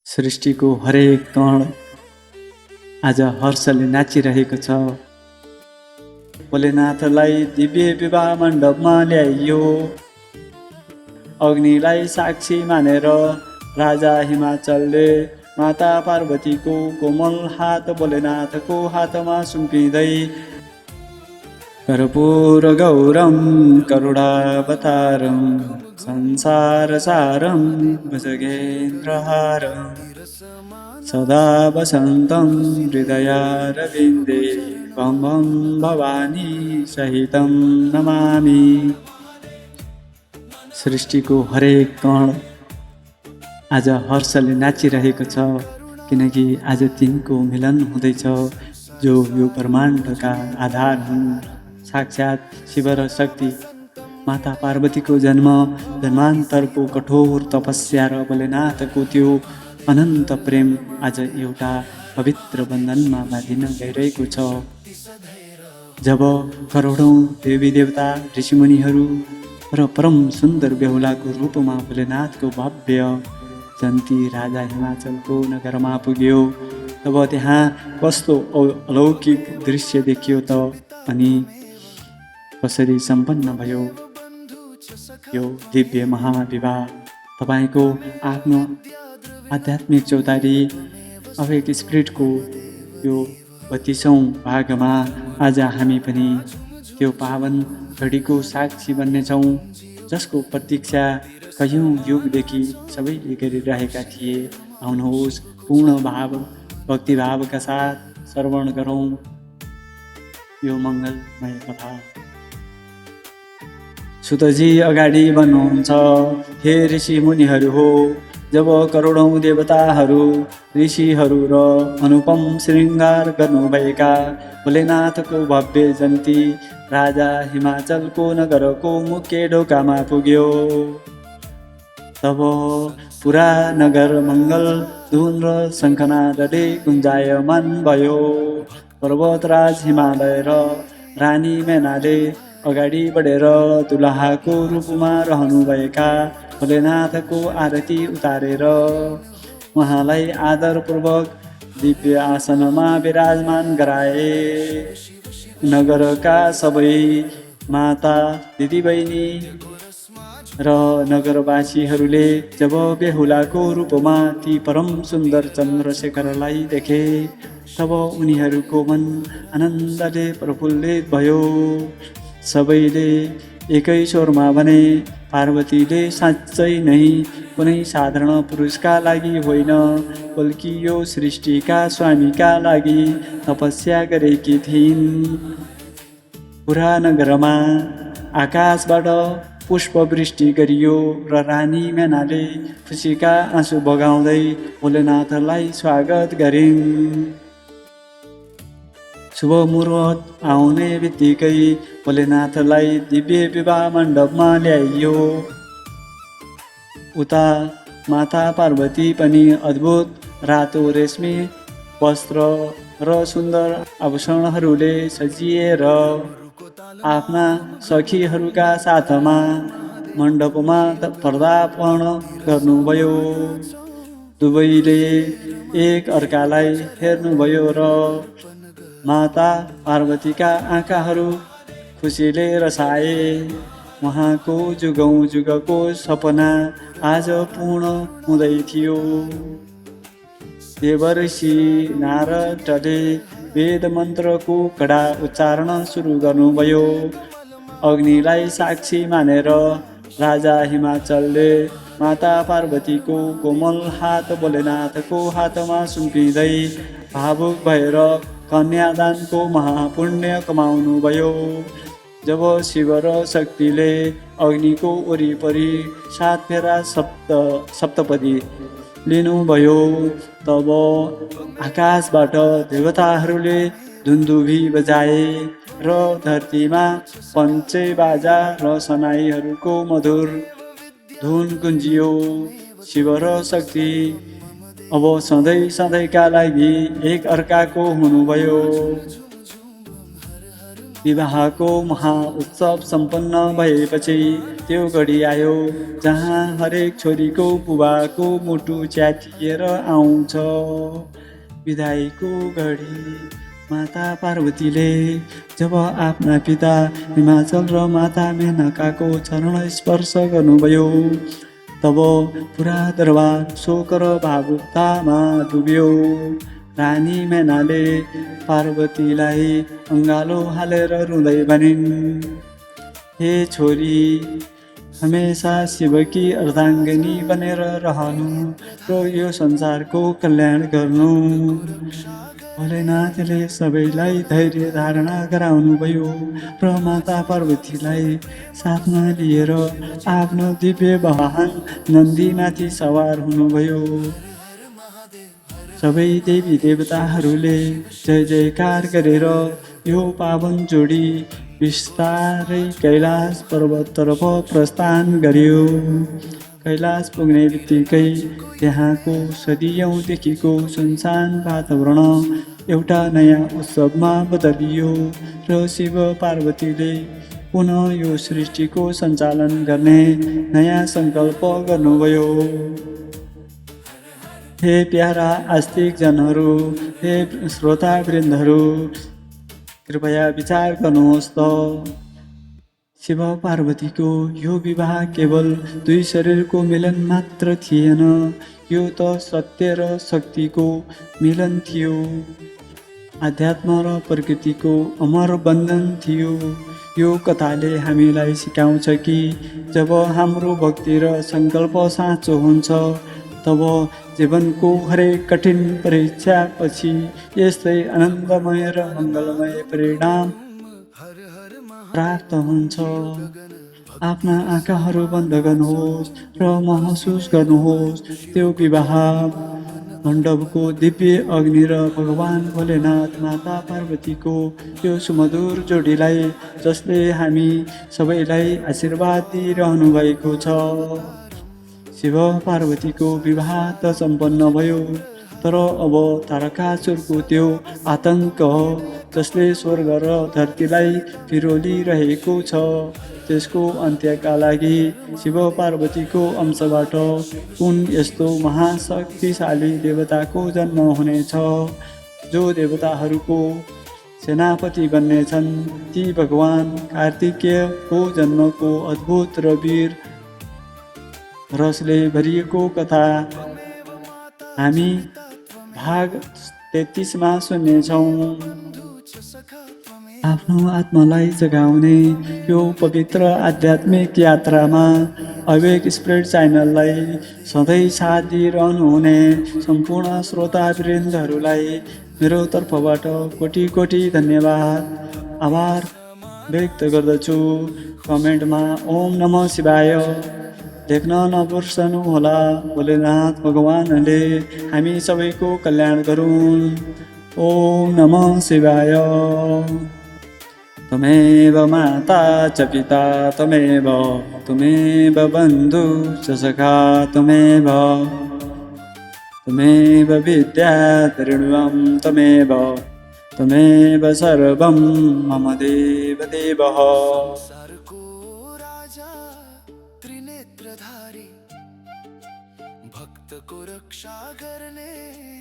सृष्टिको हरेक कण आज हर्षले नाचिरहेको छ। भोलेनाथलाई दिव्य विवाह मण्डपमा ल्याइयो। अग्निलाई साक्षी मानेर राजा हिमाचलले माता पार्वतीको कोमल हात भोलेनाथको हातमा सुम्पिँदै कर्पूर गौरम करुणावतारम संसारसारम भुजगेन्द्रहारम सदा वसन्तं हृदयारविन्दे भं भं भवानी सहितं नमामि। सृष्टिको हरेक कण आज हर्षले नाचिरहेको छ, किनकि आज तिनको मिलन हुँदैछ, जो यो ब्रह्माण्डका आधार हुन्। साक्षात् शिव र शक्ति माता पार्वतीको जन्म, जन्मान्तरको कठोर तपस्या र भोलेनाथको त्यो अनन्त प्रेम आज एउटा पवित्र बन्धनमा बाँधिन गइरहेको छ। जब करोडौँ देवी देवता ऋषिमुनिहरू र परम सुन्दर बेहुलाको रूपमा भोलेनाथको भव्य जन्ती राजा हिमाचलको नगरमा पुग्यो, तब त्यहाँ कस्तो अलौकिक दृश्य देखियो त, अनि कसरी सम्पन्न भयो यो दिव्य महाविवाह। तपाईको आफ्नो आध्यात्मिक चौतारी अवेक स्पिरिटको यो 32औं भागमा आज हामी पनि त्यो पावन घडीको साक्षी बन्नेछौँ, जसको प्रतीक्षा कयौँ युगदेखि सबैले गरिरहेका थिए। आउनुहोस्, पूर्ण भाव भक्तिभावका साथ श्रवण गरौँ यो मङ्गलमय कथा। सुतजी अगाडि भन्नुहुन्छ, हे ऋषि मुनिहरू हो, जब करोडौँ देवताहरू ऋषिहरू र अनुपम श्रृङ्गार गर्नुभएका भोलेनाथको भव्य जन्ती राजा हिमाचलको नगरको मुख्य ढोकामा पुग्यो, तब पुरा नगर मङ्गल धुन र शङ्खनादले गुन्जायमान भयो। पर्वतराज हिमालय र रानी मेनाले अगाडि बढेर दुलहाको रूपमा रहनुभएका भोलेनाथको आरती उतारेर उहाँलाई आदरपूर्वक दिव्य आसनमा विराजमान गराए। नगरका सबै माता, दिदीबहिनी र नगरवासीहरूले जब बेहुलाको रूपमा ती परम सुन्दर चन्द्रशेखरलाई देखे, तब उनीहरूको मन आनन्दले प्रफुल्लित भयो। सबैले एकै स्वरमा भने, पार्वतीले साँच्चै नै कुनै साधारण पुरुषका लागि होइन, बल्कि यो सृष्टिका स्वामीका लागि तपस्या गरेकी थिइन्। पुरा नगरमा आकाशबाट पुष्पवृष्टि गरियो र रानी मेनाले खुसीका आँसु बगाउँदै भोलेनाथलाई स्वागत गरिन्। शुभ मुहुर्त आउने बित्तिकै भोलेनाथलाई दिव्य विवाह मण्डपमा ल्याइयो। उता माता पार्वती पनि अद्भुत रातो रेशमी वस्त्र र सुन्दर आभूषणहरूले सजिएर आफ्ना सखीहरूका साथमा मण्डपमा पदार्पण गर्नुभयो। दुवैले एक अर्कालाई हेर्नुभयो र माता पार्वतीका आँखाहरू खुसीले रसाए। उहाँको जुगौँ जुगको सपना आज पूर्ण हुँदै थियो। देवर्षि नारदले वेद मन्त्रको कडा उच्चारण सुरु गर्नुभयो। अग्निलाई साक्षी मानेर राजा हिमाचलले माता पार्वतीको कोमल हात भोलेनाथको हातमा सुम्पिँदै भावुक भएर कन्यादानको महापुण्य कमाउनुभयो। जब शिव र शक्तिले अग्निको वरिपरि 7 फेरा सप्तपदी लिनुभयो, तब आकाशबाट देवताहरूले धुन्दुभी बजाए र धरतीमा पञ्चे बाजा र सनाईहरूको मधुर धुन गुन्जियो। शिव र शक्ति अब सधैँ सधैँका लागि एक अर्काको हुनुभयो। विवाहको महाउत्सव सम्पन्न भएपछि त्यो घडी आयो जहाँ हरेक छोरीको बुबाको मुटु च्यातिएर आउँछ। विदाईको घडी माता पार्वतीले जब आफ्ना पिता हिमाचल र माता मेनकाको चरण स्पर्श गर्नुभयो तब पुरा दरबार शोक र भावुकतामा डुब्यो। रानी मेनाले पार्वतीलाई अङ्गालो हालेर रुँदै भनिन्, हे छोरी, हमेसा शिवकी अर्धाङ्गिनी बनेर रहनु र यो संसारको कल्याण गर्नु। भोलेनाथले सबैलाई धैर्य धारणा गराउनुभयो र माता पार्वतीलाई साथमा लिएर आफ्नो दिव्य वाहन नन्दीमाथि सवार हुनुभयो। सबै देवी देवताहरूले जय जयकार गरेर यो पावन जोडी बिस्तारै कैलाश पर्वततर्फ प्रस्थान गर्यो। कैलाश पुग्ने बित्तिकै त्यहाँको सदियौँदेखिको सुनसान वातावरण एउटा नयाँ उत्सवमा बदलियो र शिव पार्वतीले पुनः यो सृष्टिको सञ्चालन गर्ने नयाँ सङ्कल्प गर्नुभयो। हे प्यारा आस्तिक जनहरू, हे श्रोतावृन्दहरू, कृपया विचार गर्नुहोस् त, शिव पार्वतीको यो विवाह केवल दुई शरीरको मिलन मात्र थिएन, यो त सत्य र शक्तिको मिलन थियो। आध्यात्म र प्रकृतिको अमर बन्धन थियो। यो कथाले हामीलाई सिकाउँछ कि जब हाम्रो भक्ति र सङ्कल्प साँचो हुन्छ तब जीवनको हरेक कठिन परीक्षापछि यस्तै आनन्दमय र मङ्गलमय परिणाम प्राप्त हुन्छ। आफ्ना आँखाहरू बन्द गर्नुहोस् र महसुस गर्नुहोस् त्यो विवाह मण्डपको दिव्य अग्नि र भगवान भोलेनाथ माता पार्वतीको यो सुमधुर जोडीलाई जसले हामी सबैलाई आशीर्वाद दिइरहनु भएको छ। शिव पार्वतीको विवाह त सम्पन्न भयो, तर अब तारकासुरको त्यो आतङ्क जसले स्वर्ग र धरतीलाई पिरोलिरहेको छ त्यसको अन्त्यका लागि शिव पार्वतीको अंशबाट कुन यस्तो महाशक्तिशाली देवताको जन्म हुनेछ जो देवताहरूको सेनापति बन्नेछन्। ती भगवान कार्तिकेयको जन्मको अद्भुत र वीर रसले भरिएको कथा हामी भाग 33 मा सुन्नेछौँ। आफ्नो आत्मालाई जगाउने यो पवित्र आध्यात्मिक यात्रामा अवेक स्पिरिट च्यानललाई सधैँ साथ दिइरहनुहुने सम्पूर्ण श्रोतावृन्दहरूलाई मेरो तर्फबाट कोटी कोटी धन्यवाद आभार व्यक्त गर्दछु। कमेन्टमा ओम नमः शिवाय लेख्न नबिर्सनुहोला। भोलेनाथ भगवानले हामी सबैको कल्याण गरून्। ओम नमः शिवाय। त्वमेव माता च पिता त्वमेव बन्धु च सखा त्वमेव विद्या त्रिणुवं त्वमेव सर्वं मम देव देवः। त्रिनेत्रधारी भक्त को रक्षा करने